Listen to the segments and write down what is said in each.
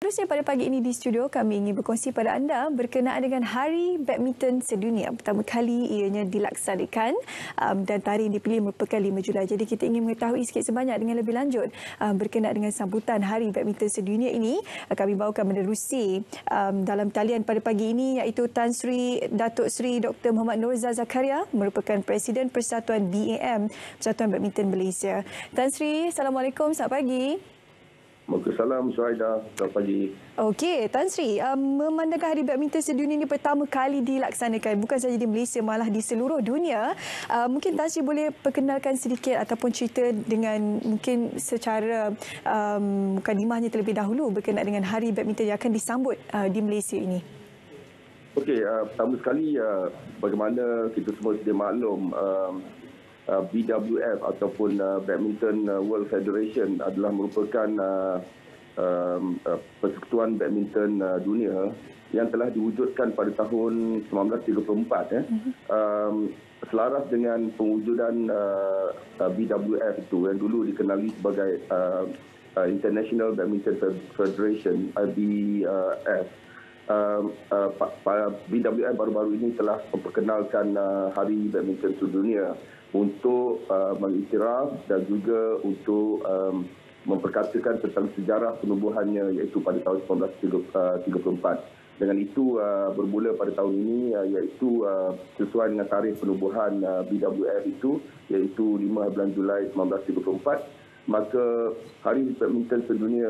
Seterusnya pada pagi ini di studio kami ingin berkongsi pada anda berkenaan dengan Hari Badminton Sedunia. Pertama kali ianya dilaksanakan dan tarikh dipilih merupakan 5 Julai. Jadi kita ingin mengetahui sikit sebanyak dengan lebih lanjut berkenaan dengan sambutan Hari Badminton Sedunia ini. Kami bawakan menerusi dalam talian pada pagi ini iaitu Tan Sri Datuk Seri Dr. Muhammad Norzal Zakaria merupakan Presiden Persatuan BAM, Persatuan Badminton Malaysia. Tan Sri, Assalamualaikum, selamat pagi. Waalaikumsalam, Suhaida. Selamat pagi. Okey, Tan Sri, memandangkan Hari Badminton Sedunia ini pertama kali dilaksanakan, bukan sahaja di Malaysia, malah di seluruh dunia. Mungkin Tan Sri boleh perkenalkan sedikit ataupun cerita dengan mungkin secara mukadimahnya terlebih dahulu berkenaan dengan Hari Badminton yang akan disambut di Malaysia ini. Okey, pertama sekali bagaimana kita semua sedia maklum, BWF ataupun Badminton World Federation adalah merupakan persekutuan badminton dunia yang telah diwujudkan pada tahun 1934. Selaras dengan pewujudan BWF itu yang dulu dikenali sebagai International Badminton Federation, IBF. BWF baru-baru ini telah memperkenalkan Hari Badminton Sedunia untuk mengiktiraf dan juga untuk memperkatakan tentang sejarah penubuhannya iaitu pada tahun 1934. Dengan itu bermula pada tahun ini iaitu sesuai dengan tarikh penubuhan BWF itu iaitu 5 bulan Julai 1934. Maka Hari Badminton Sedunia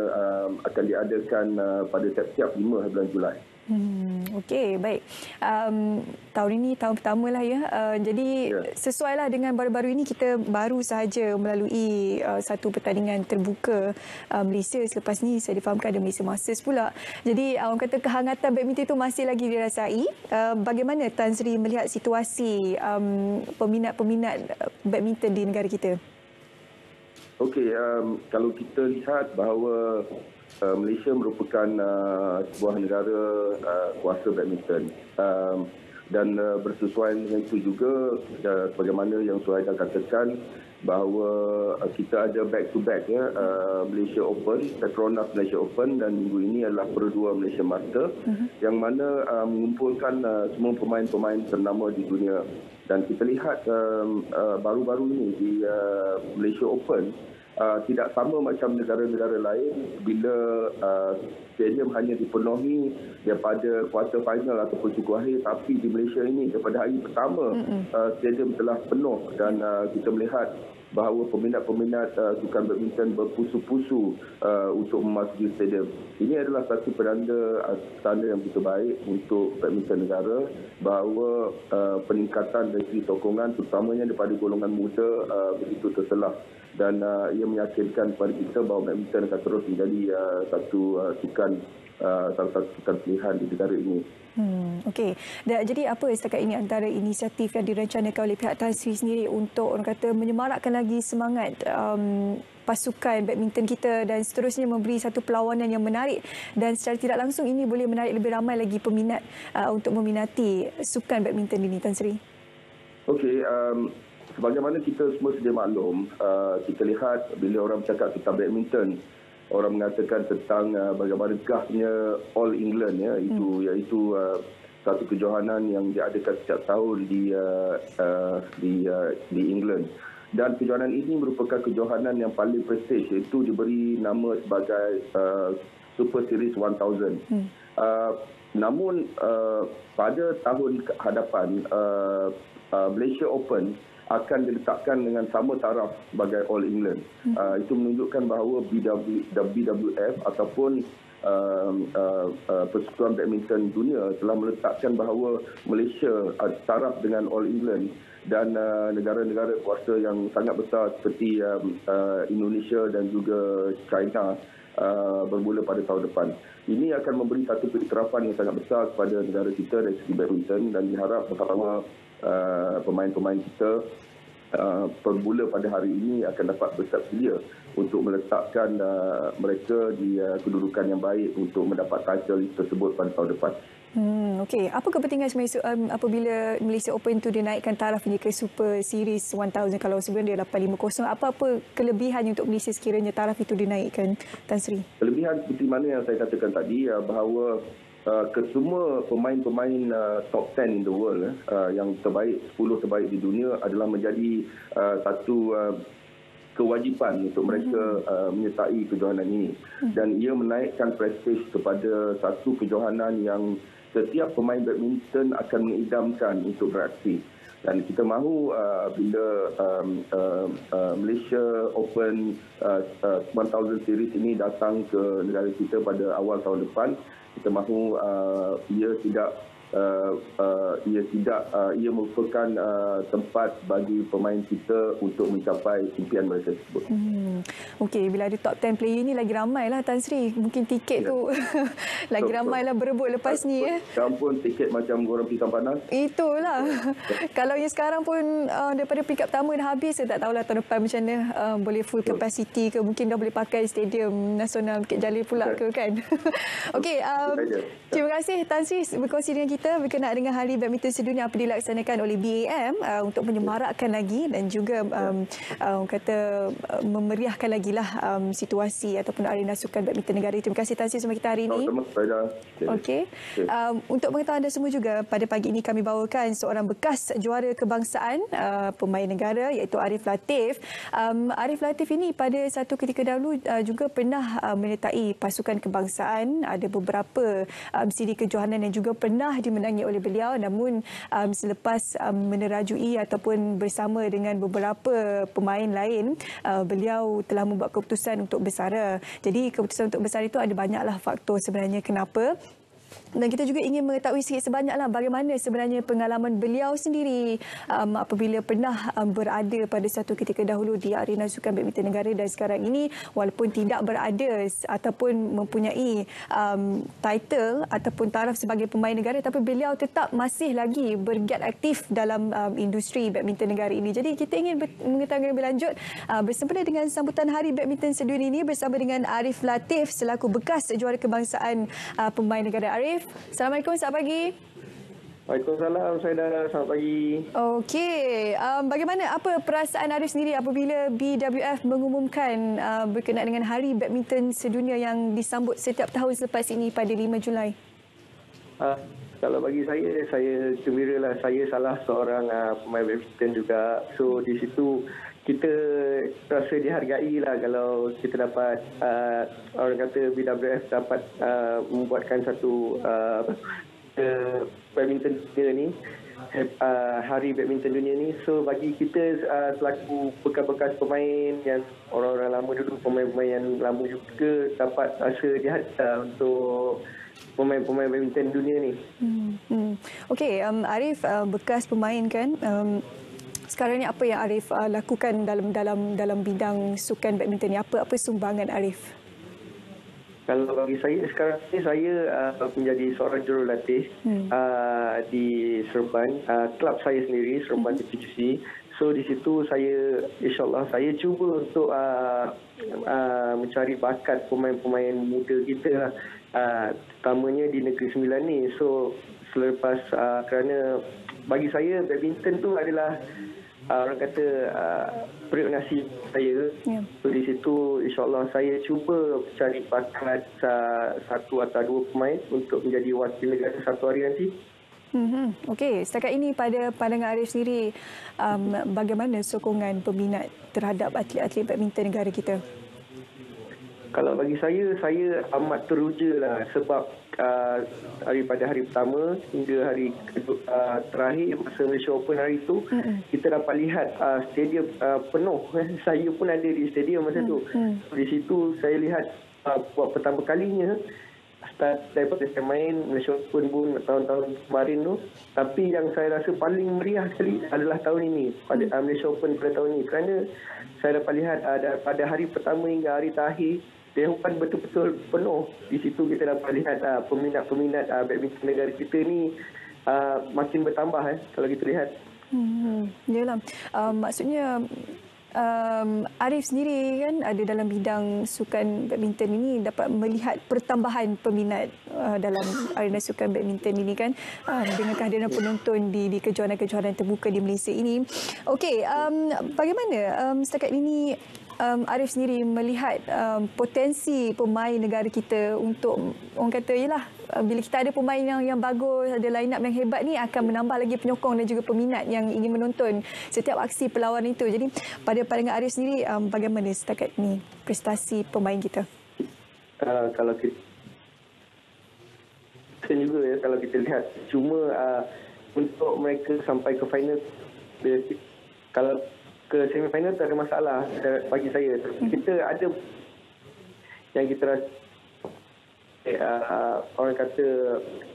akan diadakan pada setiap 5 bulan Julai. Okey, baik. Tahun ini tahun pertama lah ya. Jadi sesuailah dengan baru-baru ini kita baru sahaja melalui satu pertandingan terbuka Malaysia. Selepas ni saya difahamkan ada Malaysia Masters pula. Jadi orang kata kehangatan badminton itu masih lagi dirasai. Bagaimana Tan Sri melihat situasi peminat-peminat badminton di negara kita? Okey, kalau kita lihat bahawa Malaysia merupakan sebuah negara kuasa badminton dan bersesuaian dengan itu juga bagaimana yang Suhaida katakan bahawa kita ada back to back Malaysia Open, Petronas Malaysia Open dan minggu ini adalah Pro 2 Malaysia Master yang mana mengumpulkan semua pemain-pemain ternama di dunia. Dan kita lihat baru-baru ini di Malaysia Open tidak sama macam negara-negara lain bila stadium hanya dipenuhi daripada quarter final ataupun suku akhir, tapi di Malaysia ini daripada hari pertama stadium telah penuh dan kita melihat bahawa peminat-peminat sukan badminton berpusu-pusu untuk memasuki stadium. Ini adalah satu tanda yang begitu baik untuk badminton negara bahawa peningkatan dari segi sokongan terutamanya daripada golongan muda begitu terselah. Dan ia meyakinkan kepada kita bahawa badminton akan terus menjadi salah satu sukan pilihan di negara ini. Okey. Jadi apa setakat ini antara inisiatif yang direncanakan oleh pihak Tan Sri sendiri untuk orang kata menyemarakkan lagi semangat pasukan badminton kita dan seterusnya memberi satu perlawanan yang menarik dan secara tidak langsung ini boleh menarik lebih ramai lagi peminat untuk meminati sukan badminton ini, Tan Sri? Okey, sebagaimana kita semua sedia maklum, kita lihat bila orang bercakap tentang badminton, orang mengatakan tentang bagaimana gahnya All England iaitu satu kejohanan yang diadakan setiap tahun di England. Dan kejohanan ini merupakan kejohanan yang paling prestige iaitu diberi nama sebagai Super Series 1000. Namun pada tahun hadapan Malaysia Open akan diletakkan dengan sama taraf sebagai All England. Itu menunjukkan bahawa BWF ataupun Persekutuan Badminton Dunia telah meletakkan bahawa Malaysia taraf dengan All England dan negara-negara kuasa yang sangat besar seperti Indonesia dan juga China bermula pada tahun depan. Ini akan memberi satu keiktirafan yang sangat besar kepada negara kita dari segi badminton dan diharap bersama pemain-pemain kita bermula pada hari ini akan dapat bersiap sedia untuk meletakkan mereka di kedudukan yang baik untuk mendapat title tersebut pada tahun depan. Okey. Apa kepentingan apabila Malaysia Open itu dinaikkan taraf ini ke Super Series 1000 kalau sebelum dia 850? Apa kelebihannya untuk Malaysia sekiranya taraf itu dinaikkan, Tan Sri? Kelebihan seperti mana yang saya katakan tadi, bahawa kesemua pemain-pemain top 10 in the world yang terbaik, 10 terbaik di dunia adalah menjadi satu kewajipan untuk mereka menyertai kejohanan ini. Dan ia menaikkan prestij kepada satu kejohanan yang setiap pemain badminton akan mengidamkan untuk beraksi. Dan kita mahu bila Malaysia Open 1000 Series ini datang ke negara kita pada awal tahun depan, kita mahu ia merupakan tempat bagi pemain kita untuk mencapai impian mereka tersebut. Okey, bila ada top 10 player ni lagi ramailah Tan Sri. Mungkin tiket tu lagi ramailah berebut lepas ni ya. Campur tiket macam orang pisang panas. Itulah. Kalau yang sekarang pun daripada peringkat pertama dah habis, saya tak tahulah tahun depan macam mana, boleh full capacity ke, mungkin dah boleh pakai Stadium Nasional Bukit Jalil pula ke kan. Okey, terima kasih Tan Sri berkongsi dengan kita berkenaan dengan Hari Badminton Sedunia apa dilaksanakan oleh BAM untuk menyemarakkan lagi dan juga memeriahkan lagi lah situasi ataupun arena sukan badminton negara. Terima kasih Tan Sri bersama kita hari ini. Okey. Untuk mengetahui anda semua juga, pada pagi ini kami bawakan seorang bekas juara kebangsaan pemain negara iaitu Arif Latif. Arif Latif ini pada satu ketika dahulu juga pernah menyertai pasukan kebangsaan. Ada beberapa siri kejohanan yang juga pernah dimenangi oleh beliau, namun selepas menerajui ataupun bersama dengan beberapa pemain lain, beliau telah membuat keputusan untuk bersara. Jadi keputusan untuk bersara itu ada banyaklah faktor sebenarnya kenapa. Dan kita juga ingin mengetahui sikit sebanyaklah bagaimana sebenarnya pengalaman beliau sendiri apabila pernah berada pada satu ketika dahulu di arena sukan badminton negara dan sekarang ini walaupun tidak berada ataupun mempunyai title ataupun taraf sebagai pemain negara, tapi beliau tetap masih lagi bergiat aktif dalam industri badminton negara ini. Jadi kita ingin mengetahui lebih lanjut bersempena dengan sambutan Hari Badminton Sedunia ini bersama dengan Arif Latif selaku bekas juara kebangsaan pemain negara. Arif, Assalamualaikum, selamat pagi. Waalaikumsalam, selamat pagi. Okey, bagaimana apa perasaan Arif sendiri apabila BWF mengumumkan berkenaan dengan Hari Badminton Sedunia yang disambut setiap tahun selepas ini pada 5 Julai? Kalau bagi saya gembiralah. Saya salah seorang pemain badminton juga. So di situ kita rasa dihargai lah kalau kita dapat orang kata BWF dapat membuatkan satu badminton dunia ni, Hari Badminton Dunia ni. So bagi kita selaku bekas-bekas pemain yang orang-orang lama dulu, pemain-pemain yang lama juga dapat rasa dihargai untuk pemain-pemain badminton dunia ni. Okey, Arif bekas pemain kan. Sekarang ni apa yang Arif lakukan dalam bidang sukan badminton ni? Apa sumbangan Arif? Kalau bagi saya sekarang ni, saya menjadi seorang jurulatih di Seremban, klub saya sendiri Seremban TPGC. So di situ saya insya-Allah saya cuba untuk mencari bakat pemain-pemain muda kita, terutamanya di Negeri Sembilan ni. So selepas kerana bagi saya badminton tu adalah orang kata periuk nasi saya. So di situ insya-Allah saya cuba cari bakat satu atau dua pemain untuk menjadi wakil negara satu hari nanti. Okey, setakat ini pada pandangan Arif sendiri, bagaimana sokongan peminat terhadap atlet-atlet badminton negara kita? Kalau bagi saya amat teruja lah sebab daripada hari pertama hingga hari terakhir masa Malaysia Open hari itu, kita dapat lihat stadium penuh. Saya pun ada di stadium masa tu. Di situ saya lihat buat pertama kalinya start daripada saya main Malaysia Open pun tahun-tahun kemarin tu. Tapi yang saya rasa paling meriah sekali adalah tahun ini, pada Malaysia Open pada tahun ini, kerana saya dapat lihat pada hari pertama hingga hari terakhir dewan betul-betul penuh. Di situ kita dapat lihat peminat-peminat badminton negara kita ni makin bertambah kalau kita lihat. Yalah. Maksudnya Arif sendiri kan ada dalam bidang sukan badminton ini, dapat melihat pertambahan peminat dalam arena sukan badminton ini kan, dengan kehadiran penonton di kejuaraan-kejuaraan terbuka di Malaysia ini. Okey, bagaimana setakat ini Arif sendiri melihat potensi pemain negara kita untuk, orang kata yelah, bila kita ada pemain yang bagus, ada line up yang hebat ni, akan menambah lagi penyokong dan juga peminat yang ingin menonton setiap aksi perlawanan itu. Jadi pada pandangan Arif sendiri, bagaimana setakat ni prestasi pemain kita? Kalau kita juga ya, kalau kita lihat, cuma untuk mereka sampai ke final, kalau ke semifinal tak ada masalah bagi saya. Kita ada yang kita rasa orang kata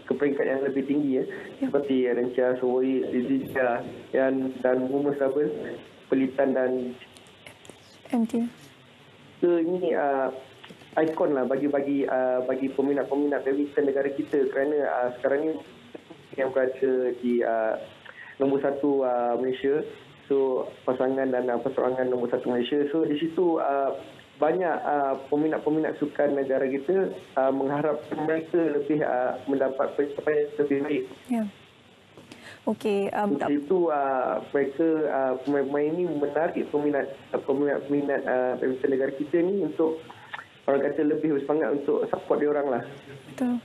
ke peringkat yang lebih tinggi ya, seperti Rencia, Sowoi, Lizia dan Muhammad Sabel, Pelitan dan MT. Ini ikon lah bagi peminat-peminat badminton negara kita, kerana sekarang ni yang berada di nombor 1 Malaysia. So pasangan dan perseorangan nombor 1 Malaysia. So di situ banyak peminat-peminat sukan negara kita mengharapkan mereka lebih mendapat pencapaian lebih baik. Ya. Okey, di situ mereka pemain-pemain ini menarik peminat badminton negara kita ni untuk, orang kata, lebih bersemangat untuk support dia orang lah. Betul.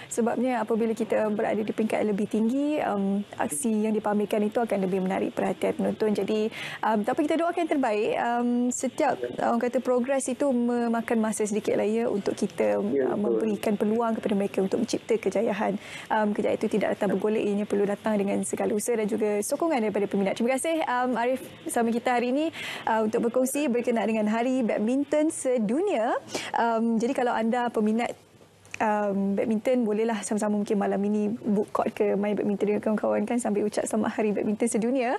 Sebabnya apabila kita berada di peringkat lebih tinggi, aksi yang dipamerkan itu akan lebih menarik perhatian penonton. Jadi, tapi kita doakan yang terbaik. Setiap, orang kata, progres itu memakan masa sedikit lah ya, untuk kita memberikan peluang kepada mereka untuk mencipta kejayaan. Kejayaan itu tidak datang bergolek, ianya perlu datang dengan segala usaha dan juga sokongan daripada peminat. Terima kasih Arif bersama kita hari ini untuk berkongsi berkenaan dengan Hari Badminton Sedunia. Jadi kalau anda peminat badminton, bolehlah sama-sama mungkin malam ini book court ke main badminton dengan kawan-kawan kan, sambil ucap selamat Hari Badminton Sedunia.